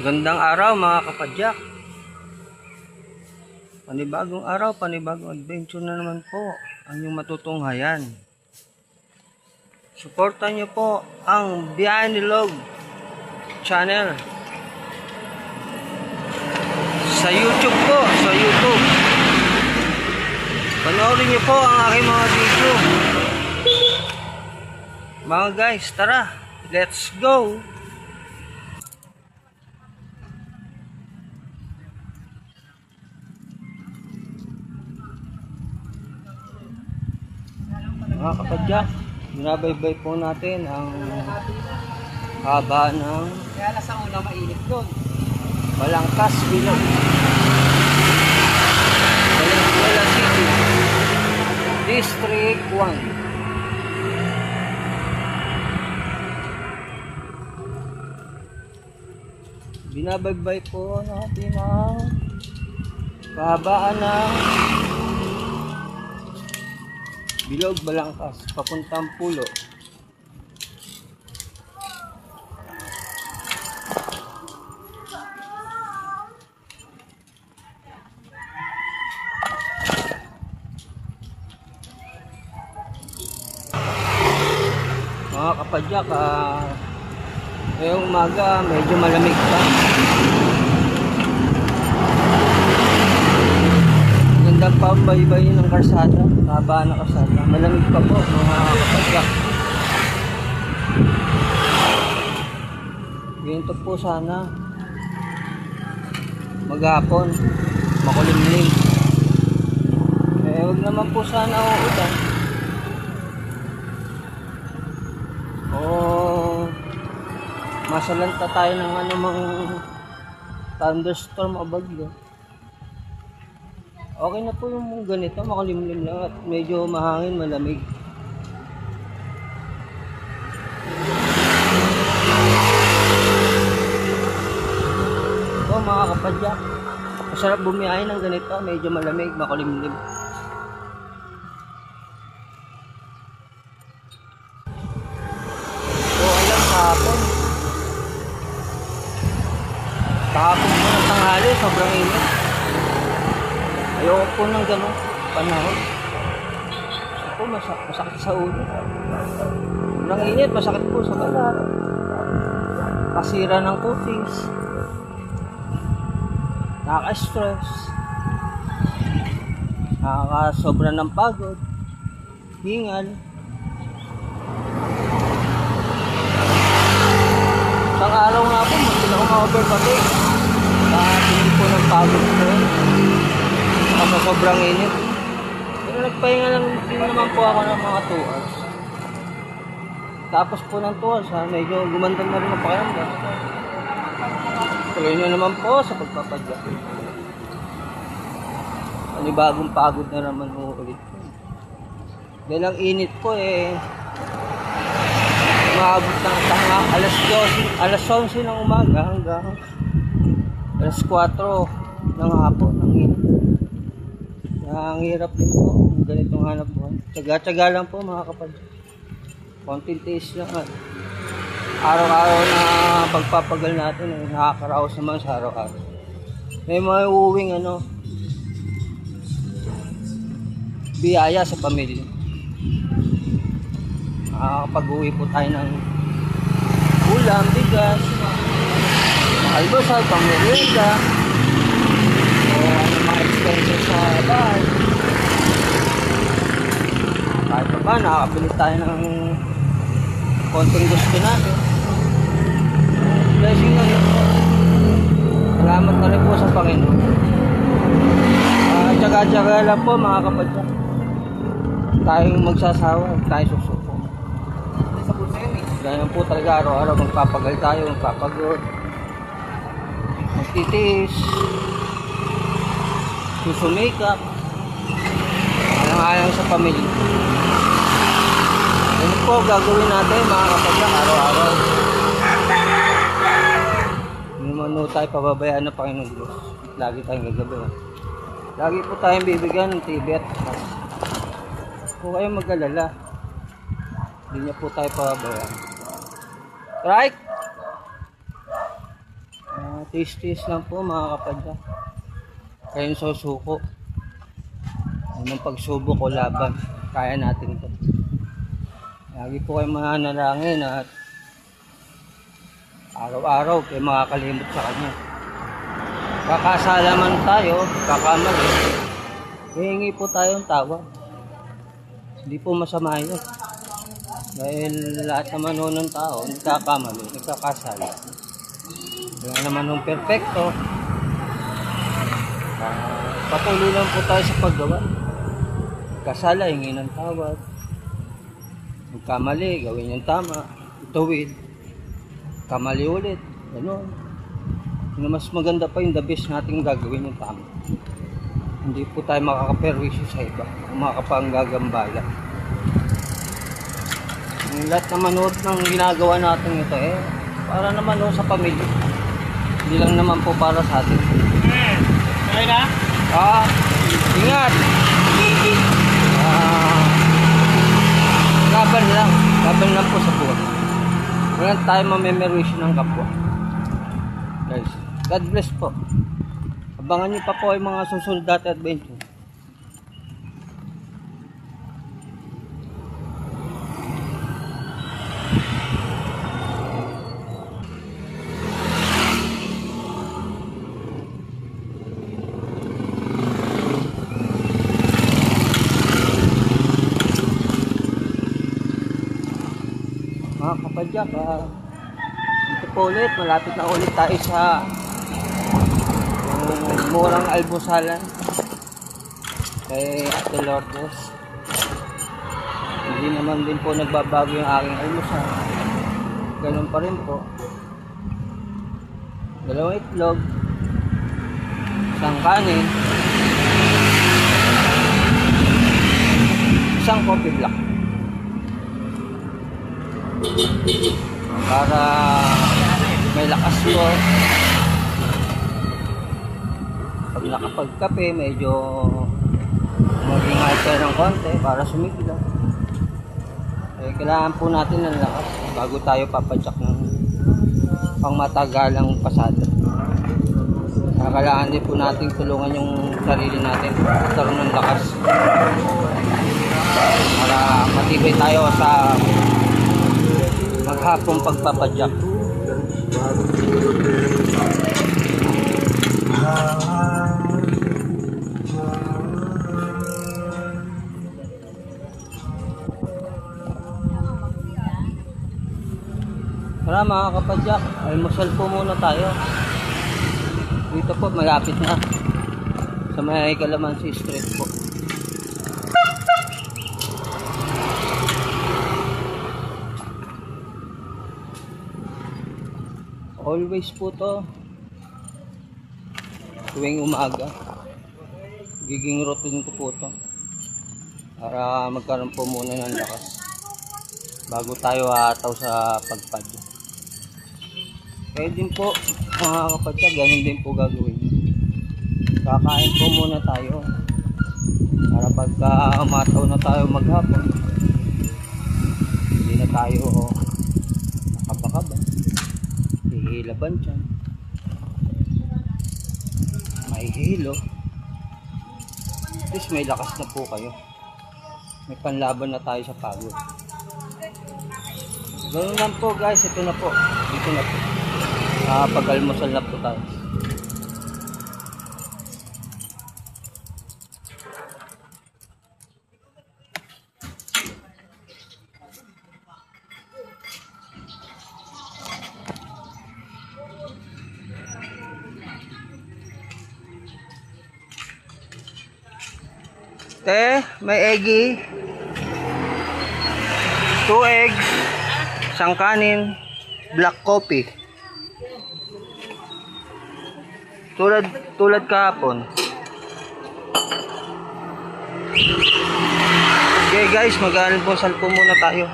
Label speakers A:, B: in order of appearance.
A: Magandang araw mga kapadyak. Panibagong araw, panibagong adventure na naman po ang inyong matutunghayan. Suportan niyo po ang Biyahe ni Log channel sa YouTube po, sa YouTube. Panoorin niyo po ang aking mga video. Mga guys, tara, let's go! Mga kapadyak, binabaybay po natin ang haba ng
B: Kaya sa una mainit doon.
A: Balangkas Bilog, Valenzuela City, District 1. Binabaybay po natin ang kahabaan ng Bilog, Balangkas, papuntang Pulo. Mga kapadyak, ngayong umaga medyo malamig pa. Gandang pambaybay ng karsada, haba na karsada. Malamig pa po mga kapadyak. Ganito po sana maghapon, makulimlim. Huwag naman po sana uulan. Masalanta tayo ng anumang thunderstorm o bagyo. Okay na po yung ganito, makulimlim lang at medyo mahangin, malamig. Ito mga kapadyak, masarap bumiyahe ng ganito, medyo malamig, makulimlim. Kahapon po ng tanghali, sobrang init. Ayoko po ng gano'ng panahon. Ako, masakit sa ulo. Sobrang init, masakit po sa balat. Kasira ng kutis. Nakaka-stress. Nakaka-sobra ng pagod. Hingal. Isang araw nga po, munti na akong ma-overpatay. Hindi po ng pagod ko. Kasi sobrang init. Pero nagpahinga lang din naman po ako ng mga 2 hours. Tapos po ng 2 hours, medyo gumanda na rin ang pakiramdam. Tuloy na naman po sa pagpapadyak. Panibagong pagod na naman ulit. Dahil ang init po maabot ng alas 11 ng umaga hanggang alas 4 ng hapon. Ang hirap din po ganitong hanap buhay. Tsaga-tsaga lang po mga kapatid. Konting tiis lang. Araw-araw na pagpapagal natin nakakaraos naman sa araw-araw. May mga uuwing biyaya sa pamilya. Nakakapag-uwi po tayo ng ulam, bigas, almusal, pang-merienda, mga expenses sa bahay. Kahit pa ba, nakakabili tayo ng konting gusto natin. Blessing na rin. Salamat na rin po sa Panginoon. Tsaga-tsaga lang po mga kapatid. Tayong magsasawa, tayong susuko. Ganyan po talaga araw-araw magpapagal tayo, magpapagod, magtitiis, susumikap, alang-alang sa pamilya. Ano po gagawin natin mga kapatid araw-araw? Hindi naman tayo pababayaan ng Panginoon Diyos. Lagi tayong gagawin. Lagi po tayong bibigyan ng tibet. Kung kayo mag-alala, hindi niya po tayo pababayaan. Right? Tiis-tiis lang po mga kapadya. Kayong susuko. Anong pagsubok o laban, kaya natin ito. Lagi po kayo mananalangin at araw-araw kayo makakalimot sa Kanya. Kakasalaman tayo, kakamali, hihingi po tayong tawad. Hindi po masama yun. Dahil lahat naman ng tao, nagkakamali, nagkakasala. Kaya naman ng perfecto, patuloy lang po tayo sa paggawa. Kasala, hingi ng tawad. Magkamali, gawin yung tama. Ituwid. Kamali ulit. Ganun. Yung mas maganda pa yung the best nating gagawin yung tama. Hindi po tayo makakaperwisyo sa iba. O makapanggagambala. Yung lahat naman ng ginagawa natin ito para naman sa pamilya. Hindi lang naman po para sa atin.
B: Okay na?
A: Ingat! Laban lang po sa buwan. Walang tayo mamemerisyon ng kapwa. Guys, God bless po. Abangan nyo pa po yung mga susunod natin adventure. Mga kapadyak, ito po ulit, malapit na ulit tayo sa murang almusalan kay Ate Lourdes. Hindi naman din po nagbabago yung aking almusal, ganun pa rin po. 2 itlog, 1 kanin, 1 coffee black. Para may lakas ko. Pag nakapagkape, medyo maging hyper ng konti para sumigla. Kailangan po natin ng lakas bago tayo papadyak ng pangmatagalang pasada. Kailangan din po natin tulungan yung sarili natin magkaroon ng lakas para matibay tayo sa maghapong pagpapadyak. Tara mga kapadyak, almusal po muna tayo. Dito po malapit na sa may Calamansi Street po. Always po to tuwing umaga, giging routine ko po to para magkaroon po muna ng lakas bago tayo hataw sa pagpadyak. Kaya din po mga kapadyak, ganun din po gagawin. Kakain po muna tayo para pagka umataw na tayo maghapon, hindi na tayo nakabakaba, hihilaban dyan, may hilo. At least may lakas na po kayo, may panlaban na tayo sa pagod. Ganoon lang po guys, ito na po, dito na po, pag-almusal na po tayo. May eggy, 2 eggs, 1 kanin, black coffee. Tulad kahapon. Okay guys, mag-almusal po muna tayo.